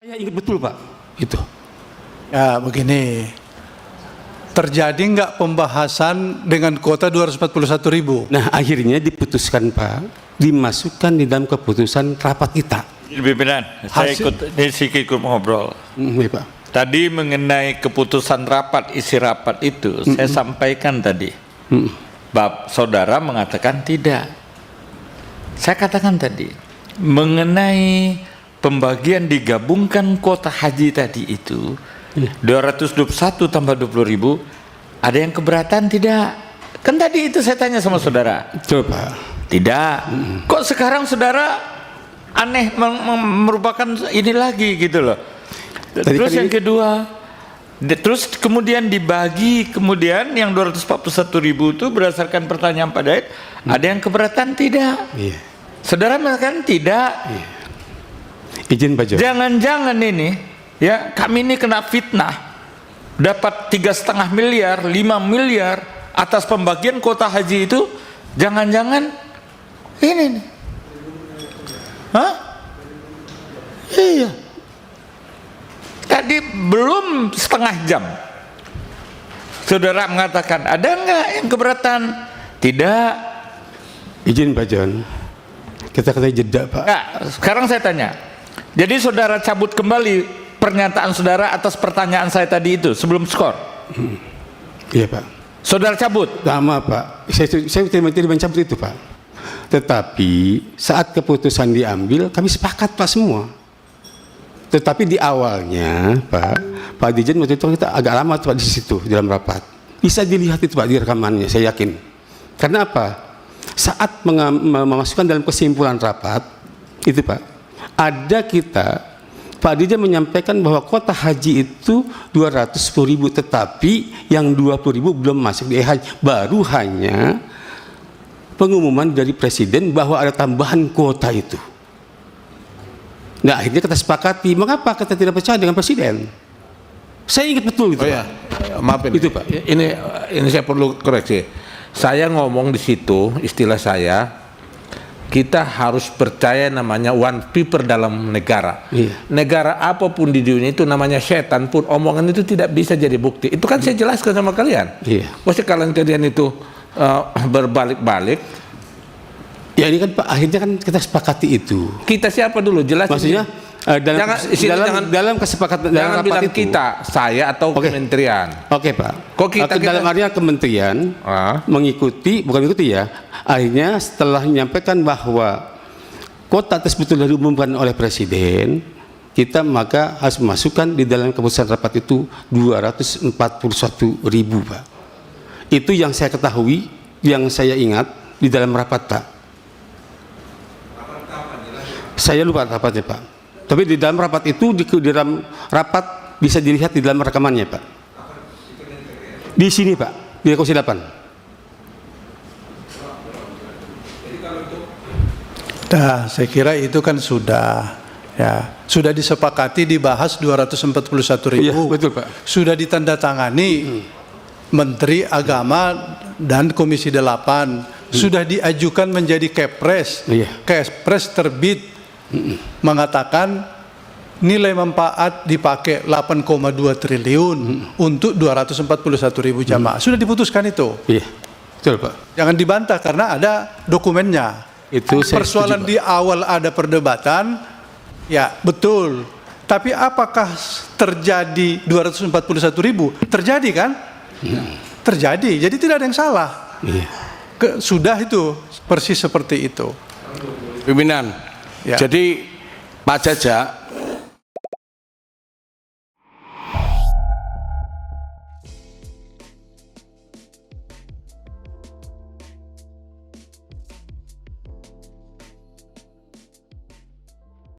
Ya, ingat betul Pak, itu. Ya begini, terjadi nggak pembahasan dengan kuota 241.000? Nah akhirnya diputuskan Pak, dimasukkan di dalam keputusan rapat kita. Pimpinan, saya ikut ngobrol. Ya, Pak. Tadi mengenai keputusan rapat, isi rapat itu, saya sampaikan tadi. Saudara mengatakan tidak. Saya katakan tadi, mengenai pembagian digabungkan kuota haji tadi itu, 221 tambah 20.000, ada yang keberatan tidak? Kan tadi itu saya tanya sama saudara. Coba. Tidak. Kok sekarang saudara aneh merupakan ini lagi gitu loh. Terus yang kedua, terus kemudian dibagi, kemudian yang 241.000 itu berdasarkan pertanyaan Pak Daid, ada yang keberatan tidak? Iya. Saudara mengatakan tidak. Iya. Izin Pak Jo. Jangan-jangan ini, ya kami ini kena fitnah, dapat 3,5 miliar, 5 miliar atas pembagian kuota haji itu, jangan-jangan ini nih. Hah? Iya. Tadi belum setengah jam saudara mengatakan ada nggak yang keberatan? Tidak. Izin Pak John, kita jeda Pak. Nggak, sekarang saya tanya, jadi saudara cabut kembali pernyataan saudara atas pertanyaan saya tadi itu sebelum skor? Iya Pak. Saudara cabut? Lama Pak, saya tidak mencabut itu Pak. Tetapi saat keputusan diambil kami sepakat Pak semua. Tetapi di awalnya Pak Dirjen waktu itu kita agak lama tuh Pak di situ di dalam rapat. Bisa dilihat itu Pak di rekamannya, saya yakin. Karena apa? Saat memasukkan dalam kesimpulan rapat itu Pak, ada Pak Dirjen menyampaikan bahwa kuota haji itu 210.000, tetapi yang 20.000 belum masuk di haji. Baru hanya pengumuman dari Presiden bahwa ada tambahan kuota itu. Nah akhirnya kita sepakati, mengapa kita tidak percaya dengan Presiden? Saya ingat betul itu. Oh ya, maaf ini. Itu Pak. Ini saya perlu koreksi. Saya ngomong di situ, istilah saya, kita harus percaya namanya one paper dalam negara. Iya. Negara apapun di dunia itu namanya setan pun omongan itu tidak bisa jadi bukti. Itu kan saya jelaskan sama kalian. Iya. Mesti kalian itu berbalik-balik. Ya ini kan Pak, akhirnya kan kita sepakati itu. Kita siapa dulu? Jelasin. Maksudnya dalam kesepakatan dalam jangan rapat bilang itu. kita, saya atau kementerian. Oke Pak. Kok kita dalam area kementerian mengikuti, bukan mengikuti ya. Akhirnya setelah menyampaikan bahwa kuota tersebut sudah diumumkan oleh Presiden, kita maka harus memasukkan di dalam keputusan rapat itu 241.000 Pak. Itu yang saya ketahui, yang saya ingat di dalam rapat Pak. Saya lupa rapatnya Pak. Tapi di dalam rapat itu, di dalam rapat bisa dilihat di dalam rekamannya Pak. Di sini Pak, di Komisi 8. Nah, saya kira itu kan sudah sudah disepakati, dibahas 241.000. Iya, betul Pak. Sudah ditandatangani Menteri Agama dan Komisi 8. Sudah diajukan menjadi Kepres. Iya. Kepres terbit mengatakan nilai manfaat dipakai 8,2 triliun untuk 241.000 jamaah. Sudah diputuskan itu. Iya, betul Pak. Jangan dibantah karena ada dokumennya. Itu saya Persoalan setuju, di awal ada perdebatan, ya betul. Tapi apakah terjadi 241.000? Terjadi kan? Terjadi. Jadi tidak ada yang salah. Iya. Sudah itu persis seperti itu. Pimpinan. Ya. Jadi Pak Jaja